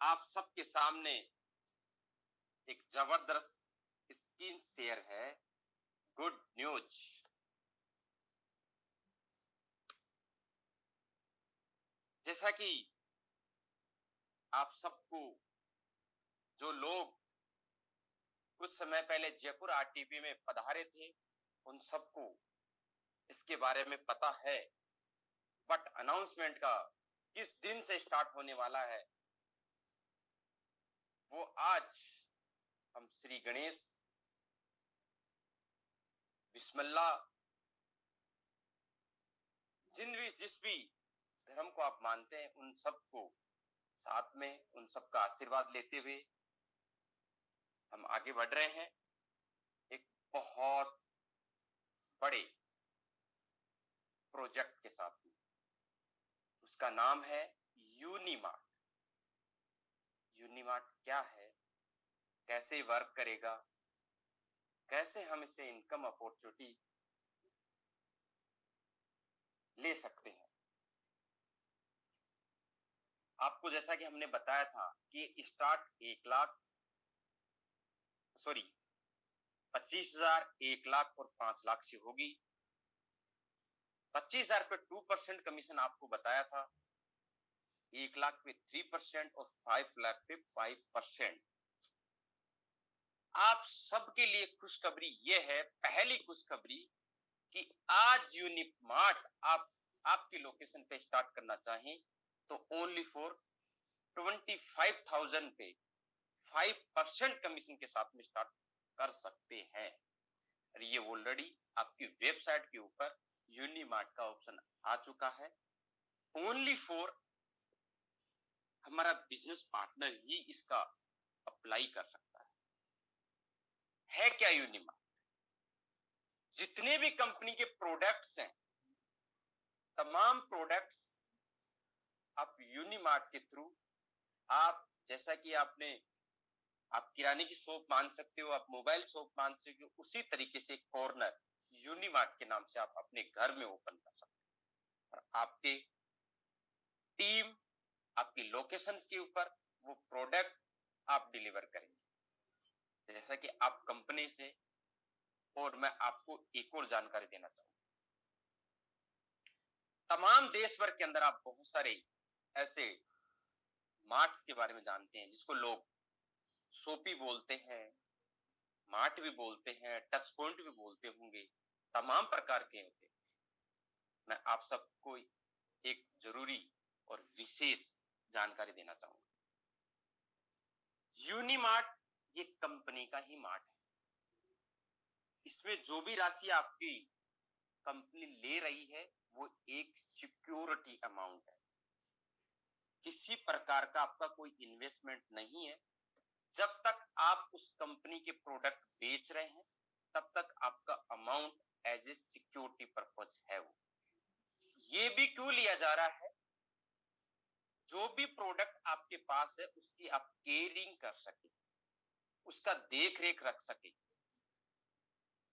आप सबके सामने एक जबरदस्त स्क्रीन शेयर है। Good news. जैसा कि आप सबको, जो लोग कुछ समय पहले जयपुर आरटीपी में पधारे थे, उन सबको इसके बारे में पता है। बट अनाउंसमेंट का किस दिन से स्टार्ट होने वाला है, वो आज हम श्री गणेश बिस्मिल्लाह, जिस भी धर्म को आप मानते हैं, उन सबको साथ में उन सबका आशीर्वाद लेते हुए हम आगे बढ़ रहे हैं एक बहुत बड़े प्रोजेक्ट के साथ में। उसका नाम है यूनिमार्ट। यूनिमार्ट क्या है, कैसे वर्क करेगा, कैसे हम इसे इनकम अपॉर्चुनिटी ले सकते हैं। आपको जैसा कि हमने बताया था कि स्टार्ट 25,000, 1 लाख और 5 लाख से होगी। 25,000 पे 2% कमीशन आपको बताया था, 1 लाख पे 3% और 5 लाख पे 5%। आप सबके लिए खुशखबरी ये है, पहली खुशखबरी, कि आज यूनिमार्ट आपकी लोकेशन पे स्टार्ट करना चाहें तो ओनली फॉर 25,000 पे 5% कमीशन के साथ में स्टार्ट कर सकते हैं। और ये ऑलरेडी आपकी वेबसाइट के ऊपर यूनिमार्ट का ऑप्शन आ चुका है। ओनली फॉर हमारा बिजनेस पार्टनर ही इसका अप्लाई कर सकता है क्या यूनिमार्ट? जितने भी कंपनी के प्रोडक्ट्स हैं, तमाम प्रोडक्ट्स आप यूनिमार्ट के थ्रू, आप जैसा कि आप किराने की शॉप मान सकते हो, आप मोबाइल शॉप मान सकते हो, उसी तरीके से कॉर्नर यूनिमार्ट के नाम से आप अपने घर में ओपन कर सकते हो। और आपके टीम आपकी लोकेशन के ऊपर वो प्रोडक्ट आप डिलीवर करेंगे। जैसा कि आप कंपनी से, और मैं आपको एक और जानकारी देना चाहूंगा, तमाम देश भर के अंदर आप बहुत सारे ऐसे मार्ट के बारे में जानते हैं, जिसको लोग शॉपी बोलते हैं, मार्ट भी बोलते हैं, टच पॉइंट भी बोलते होंगे, तमाम प्रकार के होते हैं। मैं आप सबको एक जरूरी और विशेष जानकारी देना चाहूंगा। यूनिमार्ट ये कंपनी का ही मार्ट है। इसमें जो भी राशि आपकी कंपनी ले रही है वो एक सिक्योरिटी अमाउंट है। किसी प्रकार का आपका कोई इन्वेस्टमेंट नहीं है। जब तक आप उस कंपनी के प्रोडक्ट बेच रहे हैं, तब तक आपका amount as a security purpose है। वो ये भी क्यों लिया जा रहा है, जो भी प्रोडक्ट आपके पास है उसकी आप केयरिंग कर सके, उसका देख रेख रख सके।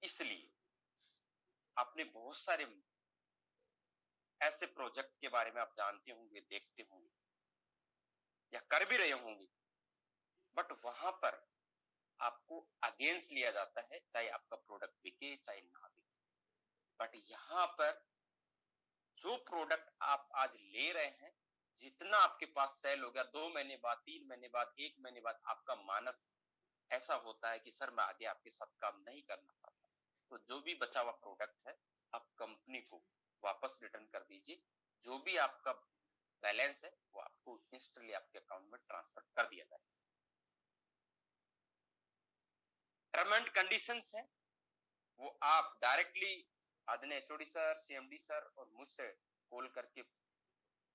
इसलिए आपने बहुत सारे ऐसे प्रोजेक्ट के बारे में आप जानते होंगे, देखते होंगे या कर भी रहे होंगे, बट वहां पर आपको अगेंस्ट लिया जाता है, चाहे आपका प्रोडक्ट बिके चाहे ना बिके। बट यहाँ पर जो प्रोडक्ट आप आज ले रहे हैं, जितना आपके पास सेल हो गया, 2 महीने बाद, 3 महीने बाद, 1 महीने बाद, आपका मानस ऐसा होता है कि सर मैं आगे आपके साथ काम नहीं करना चाहता, तो जो भी बचा हुआ प्रोडक्ट है आप कंपनी को वापस रिटर्न कर दीजिए। जो भी आपका बैलेंस है वो आपको इंस्टेंटली आपके अकाउंट में ट्रांसफर कर दिया जाएगा। टर्म एंड कंडीशंस है, वो आप डायरेक्टली आदरणीय एचओडी सर, सीएमडी सर और मुझसे कॉल करके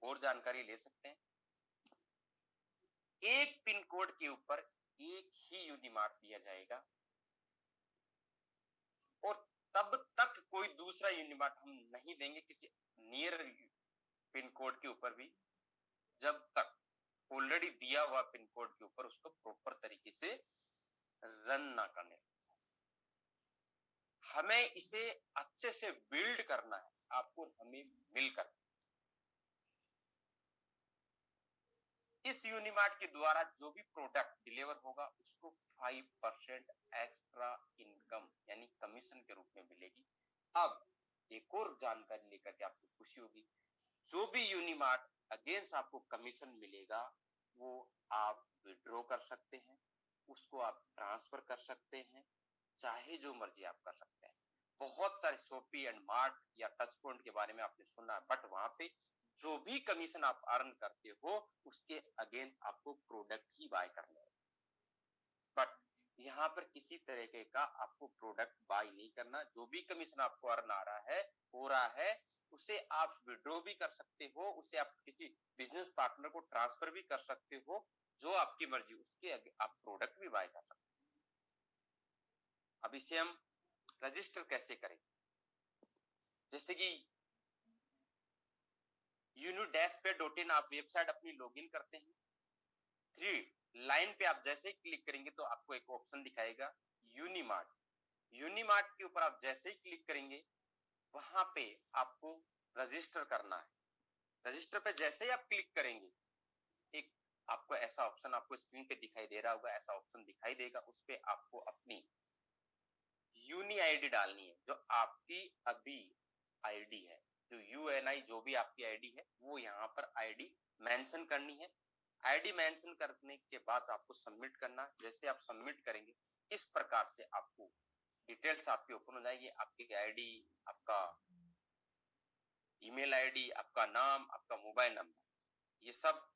और जानकारी ले सकते हैं। एक पिन कोड के ऊपर एक ही यूनिमार्ट दिया जाएगा, और तब तक कोई दूसरा यूनिमार्ट हम नहीं देंगे किसी नियर पिन कोड के ऊपर भी, जब तक ऑलरेडी दिया हुआ पिन कोड के ऊपर उसको प्रॉपर तरीके से रन ना करने। हमें इसे अच्छे से बिल्ड करना है, आपको हमें मिलकर। इस यूनिमार्ट के द्वारा जो भी प्रोडक्ट डिलीवर होगा उसको 5% एक्स्ट्रा इनकम यानी कमीशन के रूप में मिलेगी। अब एक और जानकारी लेकर के आपको खुशी होगी, जो भी यूनिमार्ट अगेंस्ट आपको कमीशन मिलेगा वो आप विड्रॉ कर सकते हैं, उसको आप ट्रांसफर कर सकते हैं, चाहे जो मर्जी आप कर सकते हैं। बहुत सारे शॉपी एंड मार्ट या टच पॉइंट के बारे में आपने सुना है, बट वहां पे जो भी कमीशन आप अर्न करते हो उसके अगेंस्ट आपको प्रोडक्ट ही बाय करना है। बट यहाँ पर किसी तरीके का आपको प्रोडक्ट बाय नहीं करना। जो भी कमीशन आपको अर्न आ रहा है हो रहा है उसे आप विड्रॉ भी कर सकते हो, उसे आप किसी बिजनेस पार्टनर को ट्रांसफर भी कर सकते हो, जो आपकी मर्जी, उसके आप प्रोडक्ट भी बाय कर सकते हो। अब इसे हम रजिस्टर कैसे करें? जैसे कि uni-pay.in आप वेबसाइट अपनी लॉगिन करते हैं, 3 लाइन पे आप जैसे ही क्लिक करेंगे तो आपको एक ऑप्शन दिखाएगा यूनिमार्ट। यूनिमार्ट के ऊपर आप जैसे ही क्लिक करेंगे वहां पे आपको रजिस्टर करना है। रजिस्टर पे जैसे ही आप क्लिक करेंगे एक आपको ऐसा ऑप्शन आपको स्क्रीन पे दिखाई दे रहा होगा, ऐसा ऑप्शन दिखाई देगा, उस पे आपको अपनी यूनी आईडी डालनी है, जो आपकी अभी आईडी है, जो यूएनआई जो भी आपकी आईडी है वो यहाँ पर आईडी मेंशन करनी है। आईडी मेंशन करने के बाद आपको सबमिट करना। जैसे आप सबमिट करेंगे इस प्रकार से आपको डिटेल्स आपकी ओपन हो जाएगी, आपकी आईडी, आपका ईमेल आईडी, आपका नाम, आपका मोबाइल नंबर, ये सब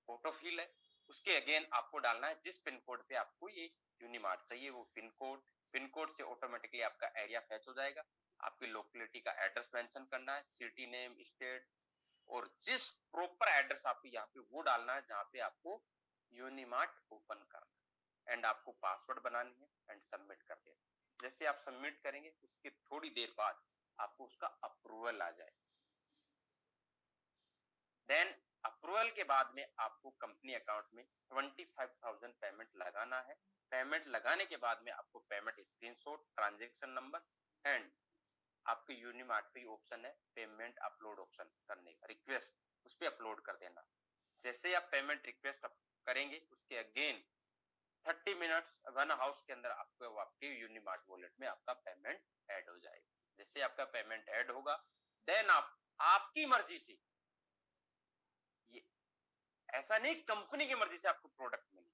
ऑटोफिल है। उसके अगेन आपको डालना है जिस पिन कोड पे आपको ये यूनिमार्ट चाहिए वो पिन कोड से ऑटोमेटिकली आपका एरिया फैच हो जाएगा। आपकी लोकेलिटी का एड्रेस मेंशन करना है, सिटी नेम, स्टेट, और जिस प्रॉपर एड्रेस आपको यहाँ पे वो डालना है जहाँ पे आपको यूनिमार्ट ओपन करना है, एंड आपको पासवर्ड बनानी है एंड सबमिट कर देना। जैसे आप सबमिट करेंगे उसके थोड़ी देर बाद आपको उसका अप्रूवल आ जाए। देन अप्रूवल के बाद में आपको कंपनी अकाउंट में 25,000 पेमेंट लगाना है। पेमेंट लगाने के बाद में आपको payment screenshot, transaction number and आपके यूनिमार्ट पे ऑप्शन है पेमेंट अपलोड ऑप्शन करने का, रिक्वेस्ट, उस पर अपलोड कर देना। जैसे आप पेमेंट रिक्वेस्ट करेंगे उसके अगेन 30 मिनट्स 1 आवर्स के अंदर आपको आपके यूनिमार्ट वॉलेट में आपका पेमेंट ऐड हो जाएगा। जैसे आपका पेमेंट ऐड होगा देन आप आपकी मर्जी से, ये ऐसा नहीं कंपनी की मर्जी से आपको प्रोडक्ट मिले,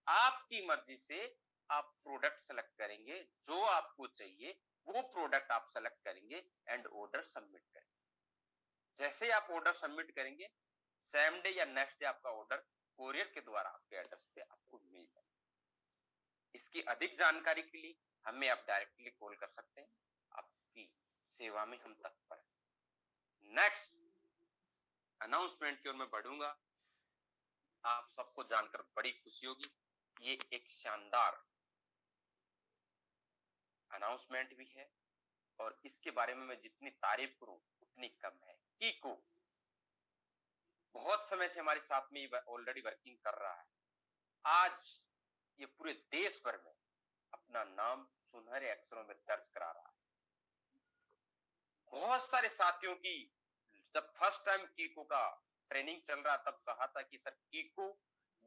आपकी मर्जी से आप प्रोडक्ट सेलेक्ट करेंगे, जो आपको चाहिए वो प्रोडक्ट आप सेलेक्ट करेंगे एंड ऑर्डर सबमिट करेंगे। जैसे आप ऑर्डर सबमिट करेंगे सेम डे या नेक्स्ट डे आपका ऑर्डर कोरियर के द्वारा आपके एड्रेस पे आपको मिल जाएगा। इसकी अधिक जानकारी के लिए हमें आप डायरेक्टली कॉल कर सकते हैं, आपकी सेवा में हम तत्पर हैं। नेक्स्ट अनाउंसमेंट की ओर मैं बढ़ूंगा। आप सबको जानकर बड़ी खुशी होगी, ये एक शानदार अनाउंसमेंट भी है और इसके बारे में मैं जितनी तारीफ करूं उतनी कम है। कीको बहुत समय से हमारे साथ में ऑलरेडी वर्किंग कर रहा है। आज ये पूरे देश भर में अपना नाम सुनहरे अक्षरों में दर्ज करा रहा है। बहुत सारे साथियों की जब फर्स्ट टाइम कीको का ट्रेनिंग चल रहा तब कहा था कि सर कीको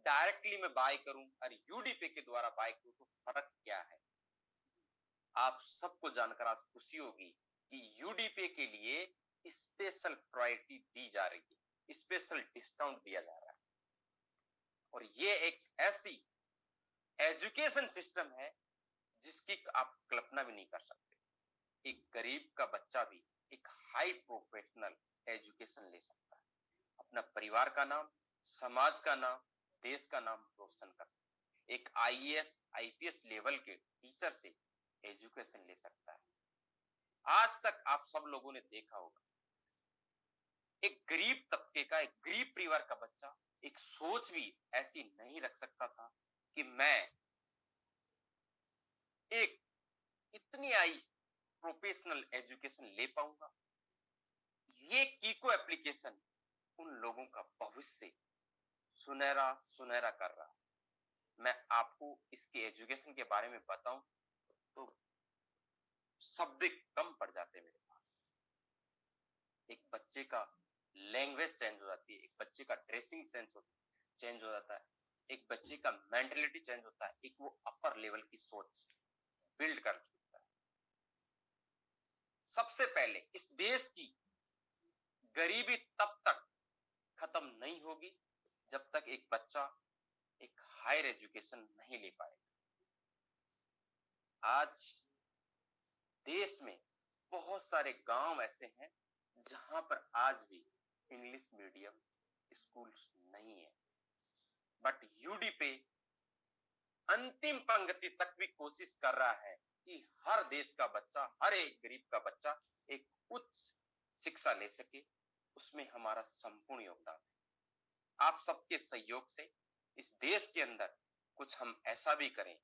डायरेक्टली मैं बाय करूं और यूडीपे के द्वारा बाय करूं तो फर्क क्या है। आप सबको जानकर आज खुशी होगी कि यूडीपे के लिए स्पेशल प्रायोरिटी दी जा रही है, स्पेशल डिस्काउंट दिया जा रहा है। और ये एक ऐसी एजुकेशन सिस्टम है जिसकी आप कल्पना भी नहीं कर सकते। एक गरीब का बच्चा भी एक हाई प्रोफेशनल एजुकेशन ले सकता है, अपना परिवार का नाम, समाज का नाम, देश का नाम रोशन कर सकता है। एक आईएएस आईपीएस लेवल के टीचर से एजुकेशन ले सकता है। आज तक आप सब लोगों ने देखा होगा एक गरीब तबके का, एक गरीब परिवार का बच्चा एक सोच भी ऐसी नहीं रख सकता था कि मैं एक इतनी आई प्रोफेशनल एजुकेशन ले पाऊंगा। ये कीको एप्लीकेशन उन लोगों का भविष्य सुनहरा सुनहरा कर रहा है। मैं आपको इसके एजुकेशन के बारे में बताऊं तो शब्द कम पड़ जाते हैं मेरे पास। एक बच्चे का लैंग्वेज चेंज हो जाती है, एक बच्चे का ड्रेसिंग सेंस होता है, चेंज हो जाता है, एक बच्चे का मेंटलिटी चेंज होता है, एक वो अपर लेवल की सोच बिल्ड कर सकता है। सबसे पहले इस देश की गरीबी तब तक खत्म नहीं होगी जब तक एक बच्चा एक हायर एजुकेशन नहीं ले पाएगा। आज देश में बहुत सारे गांव ऐसे हैं जहां पर आज भी इंग्लिश मीडियम स्कूल्स नहीं है, बट यूडी पे अंतिम पंक्ति तक भी कोशिश कर रहा है कि हर देश का बच्चा, हर एक गरीब का बच्चा एक उच्च शिक्षा ले सके। उसमें हमारा संपूर्ण योगदान है। आप सबके सहयोग से इस देश के अंदर कुछ हम ऐसा भी करें,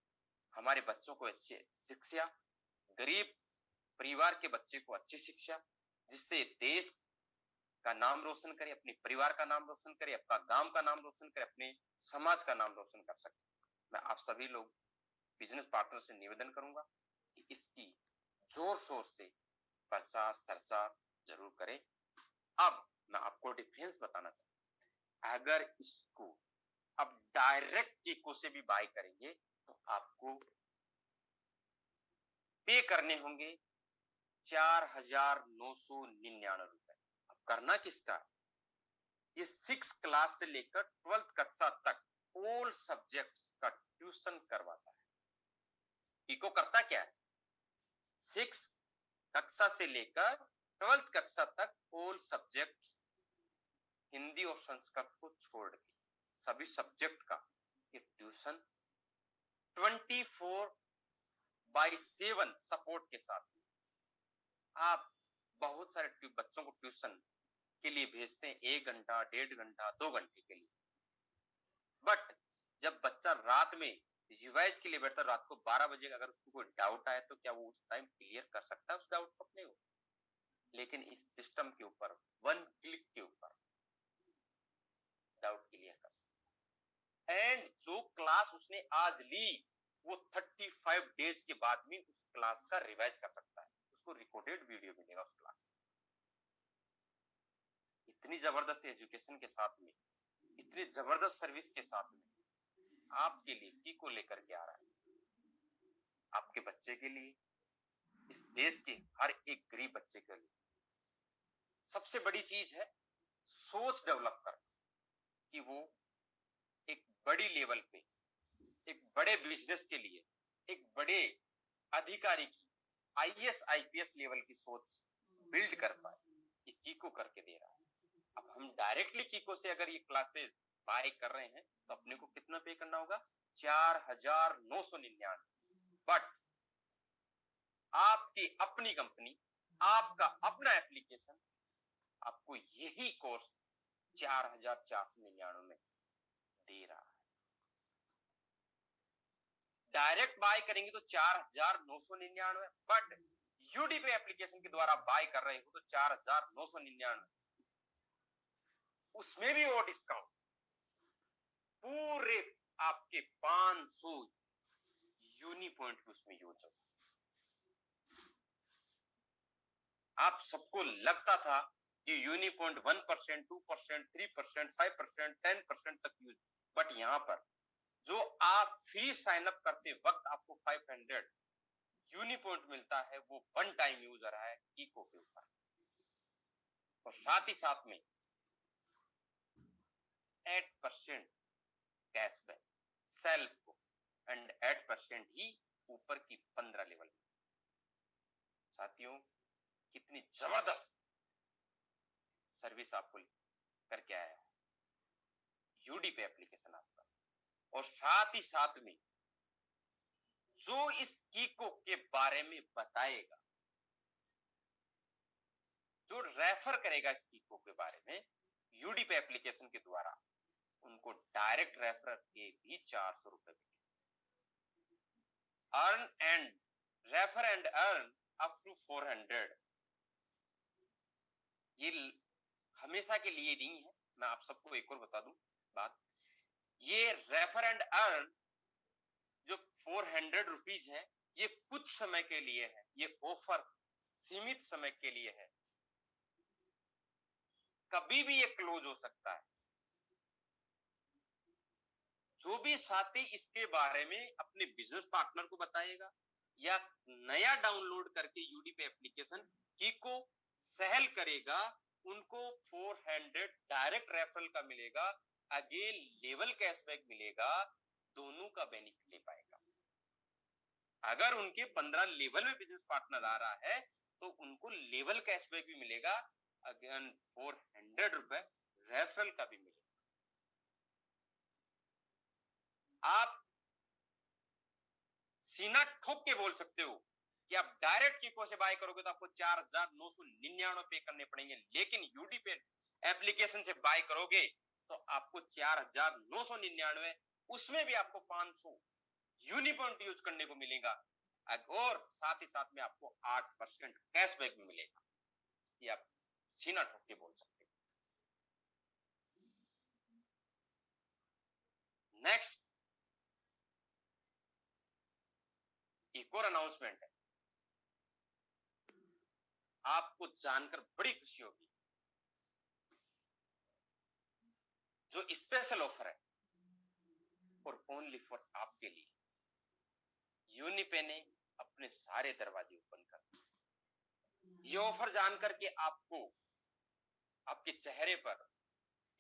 हमारे बच्चों को अच्छी शिक्षा, गरीब परिवार के बच्चे को अच्छी शिक्षा, जिससे देश का नाम रोशन करे, अपने परिवार का नाम रोशन करे, अपना गांव का नाम रोशन करे, अपने समाज का नाम रोशन कर सके। मैं आप सभी लोग बिजनेस पार्टनर से निवेदन करूंगा कि इसकी जोर शोर से प्रचार प्रसार जरूर करें। अब मैं आपको डिफरेंस बताना चाहता हूं, अगर इसको अब डायरेक्ट कीको से भी बाय करेंगे तो आपको पे करने होंगे 4,999 रुपए। अब करना किसका, ये 6 क्लास से लेकर 12th कक्षा तक ऑल सब्जेक्ट्स का ट्यूशन करवाता है। कीको करता क्या है, 6 कक्षा से लेकर 12th कक्षा तक ऑल सब्जेक्ट्स, हिंदी और संस्कृत को छोड़ के सभी सब्जेक्ट का ये ट्यूशन 24/7 सपोर्ट के साथ। आप बहुत सारे बच्चों को ट्यूशन के लिए भेजते हैं 1 घंटा, 1.5 घंटा, 2 घंटे के लिए, बट जब बच्चा रात में रिवाइज के लिए बैठता, रात को 12 बजे अगर उसको कोई डाउट आए तो क्या वो उस टाइम क्लियर कर सकता है उस डाउट को अपने को? लेकिन इस सिस्टम के ऊपर 1 क्लिक के ऊपर डाउट क्लियर कर सकता है। एंड जो क्लास उसने आज ली वो 35 डेज के बाद में उस क्लास का रिवाइज कर सकता है, उसको रिकॉर्डेड वीडियो मिलेगा उस क्लास का। इतनी जबरदस्त एजुकेशन के साथ में, इतनी जबरदस्त सर्विस के साथ में आपके लिए कीको लेकर के आ रहा है, आपके बच्चे के लिए, इस देश के हर एक गरीब बच्चे के लिए। सबसे बड़ी चीज है सोच डेवलप करना कि वो एक बड़ी लेवल पे, एक बड़े बिजनेस के लिए, एक बड़े अधिकारी की आईएएस आईपीएस लेवल की सोच बिल्ड कर पाए, ये कीको करके दे रहा है। अब हम डायरेक्टली कीको से अगर ये क्लासेस बाय कर रहे हैं तो अपने को कितना पे करना होगा, 4,999। बट आपकी अपनी कंपनी, आपका अपना एप्लीकेशन आपको यही कोर्स 4,499 में दे रहा है। डायरेक्ट बाय करेंगे तो 4,999, बट यूडी पे एप्लीकेशन के द्वारा बाय कर रहे हो तो 4,999, उसमें भी वो डिस्काउंट पूरे आपके 500 यूनी पॉइंट उसमें यूज होगा। आप सबको लगता था कि यूनी पॉइंट 1%, 2%, 3%, 5%, 10% तक यूज, बट यहां पर जो आप फ्री साइन अप करते वक्त आपको 500 यूनी पॉइंट मिलता है, वो वन टाइम यूजर है कीको के ऊपर, और साथ ही साथ में 8% कैशबैक सेल्फ को, एंड 8% ही ऊपर की 15 लेवल में। साथियों, कितनी जबरदस्त सर्विस आपको करके आया है यूडी पे एप्लीकेशन आपका। और साथ ही साथ में जो इस कीको के बारे में बताएगा, जो रेफर करेगा इस कीको के बारे में यूडी पे एप्लीकेशन के द्वारा, उनको डायरेक्ट रेफर के भी 400 रुपए earn and refer and earn up to 400। ये हमेशा के लिए नहीं है। मैं आप सबको एक और बता दूं बात, ये रेफर एंड अर्न जो 400 रुपीज है, ये कुछ समय के लिए है, ये ऑफर सीमित समय के लिए है, कभी भी ये क्लोज हो सकता है। जो भी साथी इसके बारे में अपने बिजनेस पार्टनर को बताएगा या नया डाउनलोड करके यूडीपी एप्लीकेशन की को सहल करेगा, उनको 400 डायरेक्ट रेफरल का मिलेगा, अगेन लेवल कैशबैक मिलेगा, दोनों का बेनिफिट ले पाएगा। अगर उनके 15 लेवल में बिजनेस पार्टनर आ रहा है तो उनको लेवल कैशबैक भी मिलेगा, अगेन 400 रुपए रेफरल का भी मिलेगा। आप सीना ठोक के बोल सकते हो कि आप डायरेक्ट किको से बाय करोगे तो आपको 4,999 पे करने पड़ेंगे, लेकिन यूडीपी एप्लीकेशन से बाय करोगे तो आपको 4,999, उसमें भी आपको 500 यूनिपॉइंट यूज करने को मिलेगा और साथ ही साथ में आपको 8% कैशबैक भी मिलेगा। ये आप सीना ठोक के बोल सकते हो। नेक्स्ट एक और अनाउंसमेंट है, आपको जानकर बड़ी खुशी होगी। जो स्पेशल ऑफर है और ओनली फॉर आपके लिए, यूनिपे ने अपने सारे दरवाजे ओपन कर दिए। ये ऑफर जानकर के आपको आपके चेहरे पर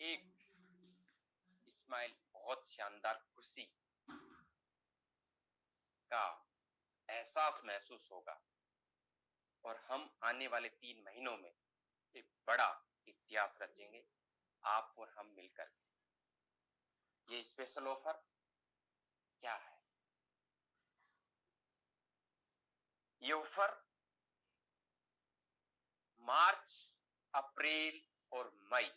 एक स्माइल, बहुत शानदार खुशी का एहसास महसूस होगा और हम आने वाले 3 महीनों में एक बड़ा इतिहास रचेंगे, आप और हम मिलकर। ये स्पेशल ऑफर क्या है? ये ऑफर मार्च, अप्रैल और मई,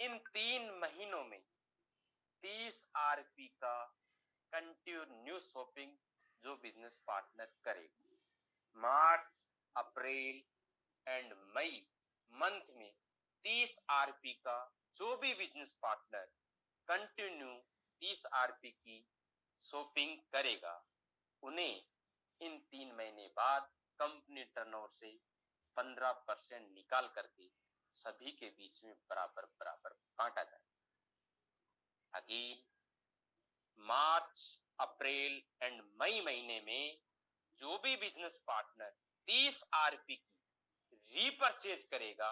इन 3 महीनों में 30 आरपी का कंटिन्यू शॉपिंग जो बिजनेस पार्टनर करेगा, मार्च, अप्रैल एंड मई मंथ में 30 आरपी का जो भी बिजनेस पार्टनर कंटिन्यू 30 आरपी की शॉपिंग करेगा, उन्हें इन 3 महीने बाद कंपनी टर्नओवर से 15% निकाल करके सभी के बीच में बराबर बराबर बांटा जाए। अगेन मार्च, अप्रैल एंड मई महीने में जो भी बिजनेस पार्टनर 30 आरपी की रीपरचेज करेगा,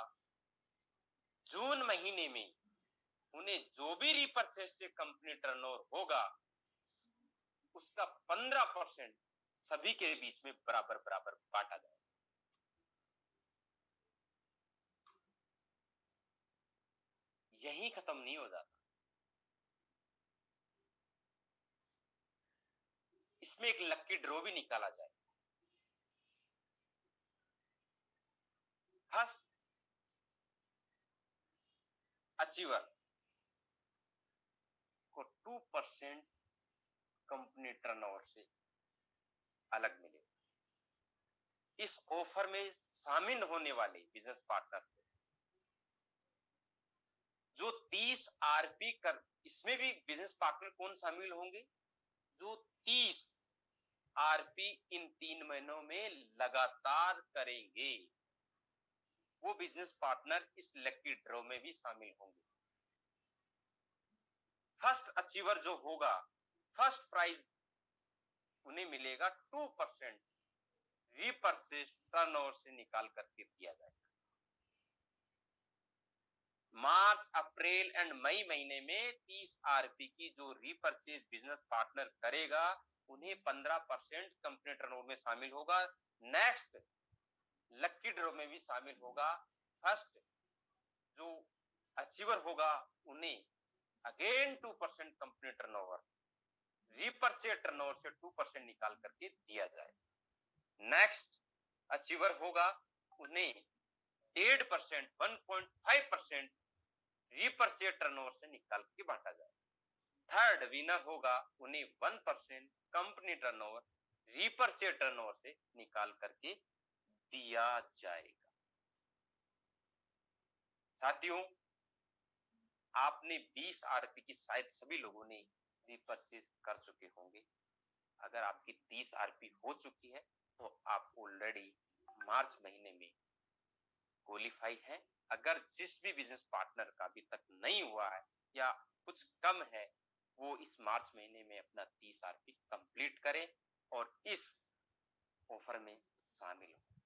जून महीने में उन्हें जो भी रीपरचेज से कंपनी टर्नओवर होगा उसका 15% सभी के बीच में बराबर बराबर बांटा जाएगा। यही खत्म नहीं हो जाता, इसमें एक लकी ड्रॉ भी निकाला जाए। फर्स्ट अचीवर को 2% कंपनी टर्नओवर से अलग मिलेगा। इस ऑफर में शामिल होने वाले बिजनेस पार्टनर जो 30 आरपी कर, इसमें भी बिजनेस पार्टनर कौन शामिल होंगे? जो 30 आरपी इन 3 महीनों में लगातार करेंगे, वो बिजनेस पार्टनर इस लकी ड्रॉ में भी शामिल होंगे। फर्स्ट अचीवर जो होगा, फर्स्ट प्राइज उन्हें मिलेगा 2% रीपरचेज टर्नओवर से निकाल करके दिया जाएगा। मार्च, अप्रैल एंड मई महीने में 30 आरपी की जो रीपरचेज बिजनेस पार्टनर करेगा, उन्हें 15% कंपनी टर्नओवर में शामिल होगा। नेक्स्ट लकी ड्रॉ में भी शामिल होगा। फर्स्ट जो अचीवर होगा उन्हें again 2% company turnover, repurchase turnover से 2% निकाल करके दिया जाए। नेक्स्ट अचीवर होगा उन्हें 1.5%, 1.5% रीपरचेज टर्नओवर से निकाल के बांटा जाए। थर्ड विनर होगा उन्हें 1% कंपनी टर्नओवर, रीपरचेज टर्नओवर से निकाल करके दिया जाएगा। साथियों, आपने 20 आरपी की शायद सभी लोगों ने रीपरचेज कर चुके होंगे। अगर आपकी 30 आरपी हो चुकी है तो आप ऑलरेडी मार्च महीने में क्वालिफाई है। अगर जिस भी बिजनेस पार्टनर का अभी तक नहीं हुआ है या कुछ कम है, वो इस मार्च महीने में अपना 30 आरपी कंप्लीट करें और इस ऑफर में शामिल हो।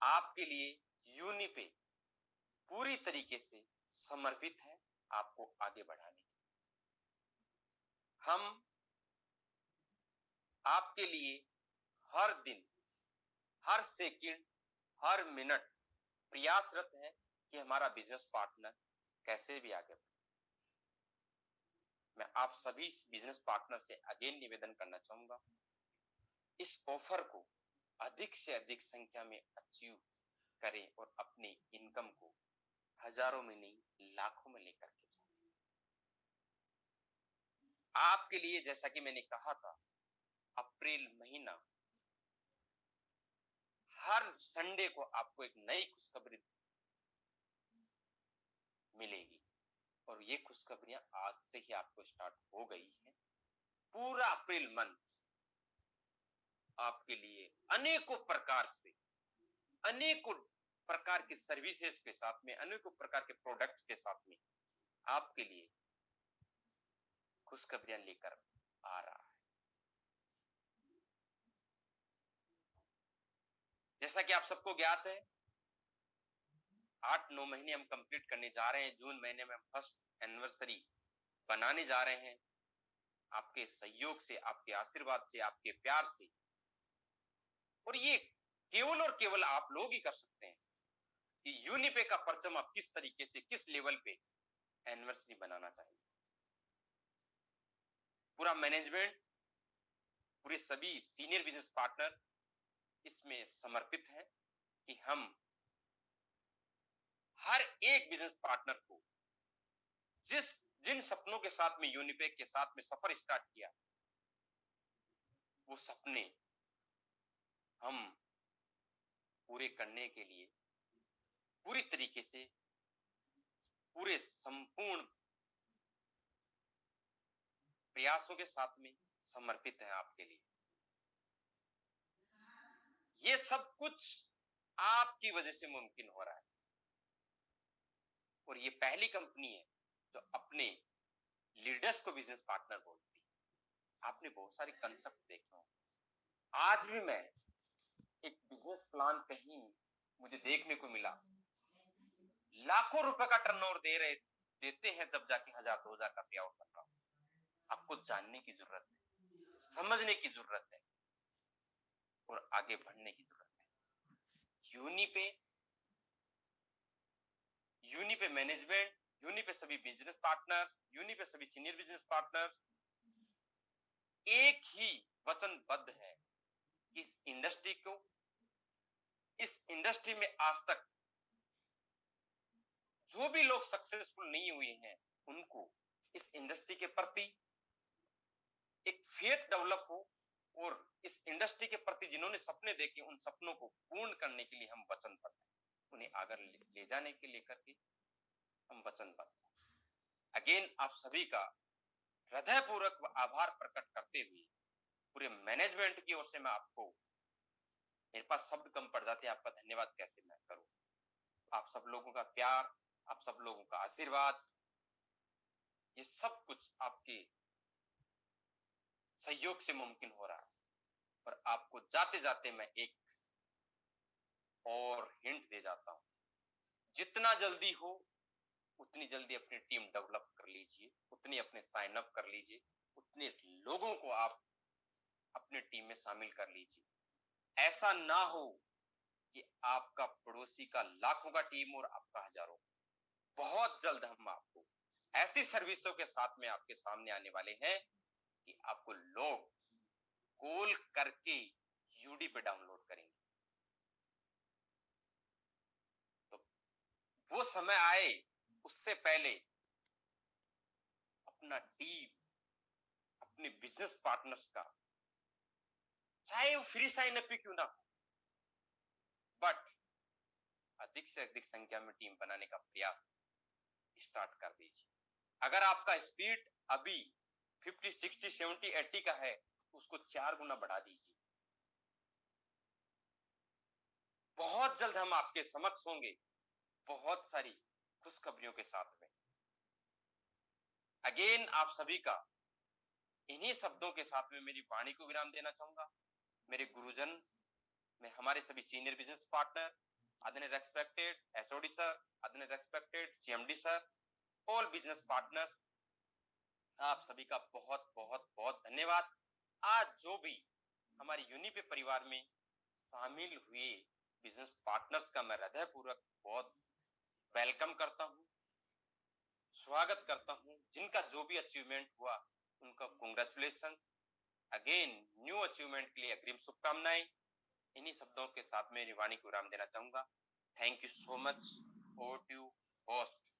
आपके लिए यूनिपे पूरी तरीके से समर्पित है आपको आगे बढ़ाने के। हम आपके लिए हर दिन, हर सेकंड, हर मिनट प्रयासरत है कि हमारा बिजनेस पार्टनर कैसे भी आगे बढ़े। मैं आप सभी बिजनेस पार्टनर से अगेन निवेदन करना चाहूंगा, इस ऑफर को अधिक से अधिक संख्या में अचीव करें और अपनी इनकम को हजारों में नहीं लाखों में लेकर के जाएं। आपके लिए जैसा कि मैंने कहा था, अप्रैल महीना हर संडे को आपको एक नई खुशखबरी मिलेगी और ये खुशखबरियां आज से ही आपको स्टार्ट हो गई है। पूरा अप्रैल मंथ आपके लिए अनेकों प्रकार से, अनेकों प्रकार की सर्विसेज के साथ में, अनेकों प्रकार के प्रोडक्ट्स के साथ में आपके लिए खुशखबरियां लेकर आ रहा है। जैसा कि आप सबको ज्ञात है, 8-9 महीने हम कंप्लीट करने जा रहे हैं। जून महीने में हम फर्स्ट एनिवर्सरी बनाने जा रहे हैं। आपके सहयोग से, आपके आशीर्वाद से, आपके प्यार से, और ये केवल और केवल आप लोग ही कर सकते हैं कि यूनिपे का परचम आप किस तरीके से, किस लेवल पे एनिवर्सरी बनाना चाहिए। पूरा मैनेजमेंट, पूरे सभी सीनियर बिजनेस पार्टनर इसमें समर्पित हैं कि हम हर एक बिजनेस पार्टनर को जिन सपनों के साथ में यूनिपे के साथ में सफर स्टार्ट किया, वो सपने हम पूरे करने के लिए पूरी तरीके से, पूरे संपूर्ण प्रयासों के साथ में समर्पित है आपके लिए। ये सब कुछ आपकी वजह से मुमकिन हो रहा है और ये पहली कंपनी है जो अपने लीडर्स को बिजनेस पार्टनर बोलती है। आपने बहुत सारे कंसेप्ट देखे होंगे। आज भी मैं एक बिजनेस प्लान कहीं मुझे देखने को मिला, लाखों रुपए का टर्नओवर देते हैं, जब जाके 1000-2000 का पे आउट बन रहा हो। आपको जानने की जरूरत है, समझने की जरूरत है और आगे बढ़ने की जरूरत है। यूनिपे मैनेजमेंट, यूनिपे सभी बिजनेस पार्टनर्स, यूनिपे सभी सीनियर बिजनेस पार्टनर्स एक ही वचनबद्ध है कि इस इंडस्ट्री में आज तक जो भी लोग सक्सेसफुल नहीं हुए हैं, उनको इस इंडस्ट्री के प्रति एक फेथ डेवलप हो और इस इंडस्ट्री के प्रति जिन्होंने सपने देखे, उन सपनों को पूर्ण करने के लिए हम वचनबद्ध हैं। उन्हें आगे ले जाने के लेकर के हम वचनबद्ध हैं। अगेन आप सभी का हृदयपूर्वक आभार प्रकट करते हुए पूरे मैनेजमेंट की ओर से मैं आपको, मेरे पास शब्द कम पड़ जाते हैं, आपका धन्यवाद कैसे मैं करूं। आप सब लोगों का प्यार, आप सब लोगों का आशीर्वाद, ये सब कुछ आपके सहयोग से मुमकिन हो रहा है। और आपको जाते जाते मैं एक और हिंट दे जाता हूं, जितना जल्दी हो उतनी जल्दी अपनी टीम डेवलप कर लीजिए, उतनी अपने साइन अप कर लीजिए, उतने लोगों को आप अपने टीम में शामिल कर लीजिए। ऐसा ना हो कि आपका पड़ोसी का लाखों का टीम और आपका हजारों। बहुत जल्द हम आपको ऐसी सर्विसों के साथ में आपके सामने आने वाले हैं कि आपको लोग कॉल करके यूडी पे डाउनलोड करेंगे। तो वो समय आए उससे पहले अपना टीम, अपने बिजनेस पार्टनर्स का, चाहे वो फ्री साइन अप ही क्यों ना हो, बट अधिक से अधिक संख्या में टीम बनाने का प्रयास स्टार्ट कर दीजिए। अगर आपका स्पीड अभी 50, 60, 70, 80 का है तो उसको 4 गुना बढ़ा दीजिए। बहुत जल्द हम आपके समक्ष होंगे बहुत सारी खुशखबरियों के साथ में। अगेन आप सभी का इन्हीं शब्दों के साथ में मेरी वाणी को विराम देना चाहूंगा। मेरे गुरुजन में हमारे सभी सीनियर बिजनेस पार्टनर, आदरणीय रेस्पेक्टेड एचओडी सर, आदरणीय respected CMD sir, all business partners, आप सभी का बहुत बहुत बहुत धन्यवाद। आज जो भी हमारी यूनिपे परिवार में शामिल हुए बिजनेस पार्टनर्स का मैं हृदयपूर्वक बहुत वेलकम करता हूं, स्वागत करता हूं। जिनका जो भी अचीवमेंट हुआ उनका कांग्रेचुलेशन। अगेन न्यू अचीवमेंट के लिए अग्रिम शुभकामनाएं। इन्हीं शब्दों के साथ में वाणी को विराम देना चाहूंगा। Thank you so much. Over to host.